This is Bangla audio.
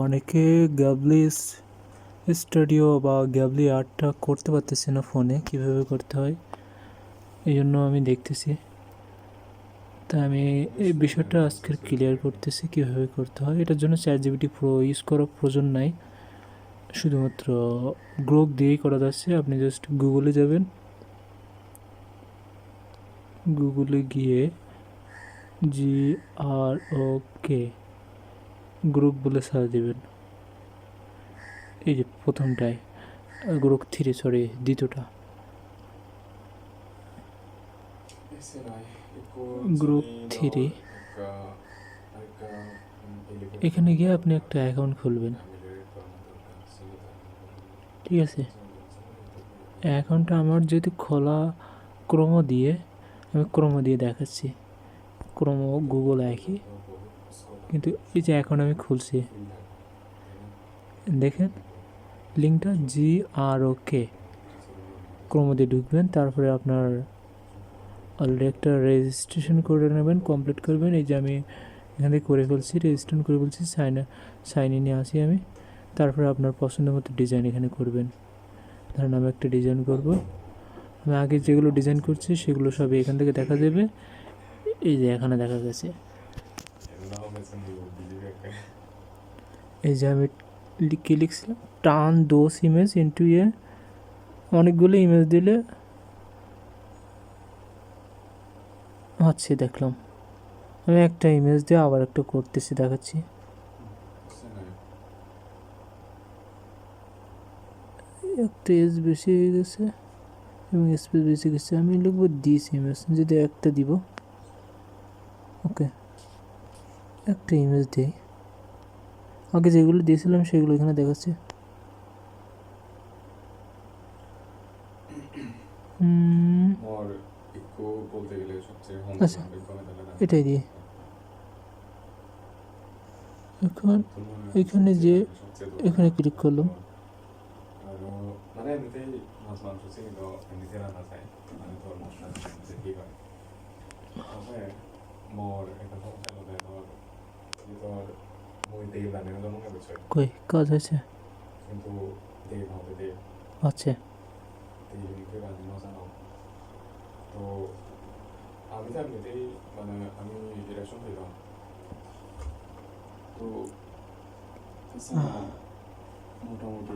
অনেকে গ্যাবলি স্টুডিও বা গ্যাবলি আর্টটা করতে পারতেছে না ফোনে, কীভাবে করতে হয় এই জন্য আমি দেখতেছি। তাই আমি এই বিষয়টা আজকের ক্লিয়ার করতেছি কীভাবে করতে হয়। এটার জন্য ChatGPT Pro ইউজ করার প্রয়োজন নাই, শুধুমাত্র গ্রোক দিয়েই করা যাচ্ছে। আপনি জাস্ট গুগলে যাবেন, গুগলে গিয়ে GROK গ্রুপ বলে সার্চ দেবেন। এই যে প্রথমটায় গ্রুপ 3, সরি দ্বিতীয়টা গ্রুপ 3। এখানে গিয়ে আপনি একটা অ্যাকাউন্ট খুলবেন, ঠিক আছে? অ্যাকাউন্টটা আমার যেহেতু খোলা ক্রোমো দিয়ে, আমি ক্রোমো দিয়ে দেখাচ্ছি। ক্রোমো গুগল একই, কিন্তু এই যে এখন আমি খুলছি, দেখেন লিঙ্কটা GROK ক্রোমো দিয়ে ঢুকবেন। তারপরে আপনার অলরেডি একটা রেজিস্ট্রেশন করে নেবেন, কমপ্লিট করবেন। এই যে আমি এখান থেকে করে ফেলছি, রেজিস্ট্রেশন করে ফেলছি, সাইন ইনে আসি আমি। তারপরে আপনার পছন্দ মতো ডিজাইন এখানে করবেন। ধরেন আমি একটা ডিজাইন করব, আমি আগে যেগুলো ডিজাইন করছি সেগুলো সবই এখান থেকে দেখা যাবে। এই যে এখানে দেখা গেছে, এই যে আমি কি লিখছিলাম, turn those image into a, অনেকগুলো ইমেজ দিলে আচ্ছা দেখলাম। আমি একটা ইমেজ দিয়ে আবার একটা করতেছি, দেখাচ্ছি। একটা এজ বেশি হয়ে গেছে এবং স্পেস বেশি গেছে। আমি লিখবো দিস ইমেজ, যদি একটা দিব, ওকে একটা ইমেজ দিই। আগে যেগুলো দিয়েছিলাম সেগুলো এখানে দেখাচ্ছে। আচ্ছা এটাই দিই। এখন এখানে যে এখানে ক্লিক করলাম, কই কাজ হয়েছে? আচ্ছা মোটামুটি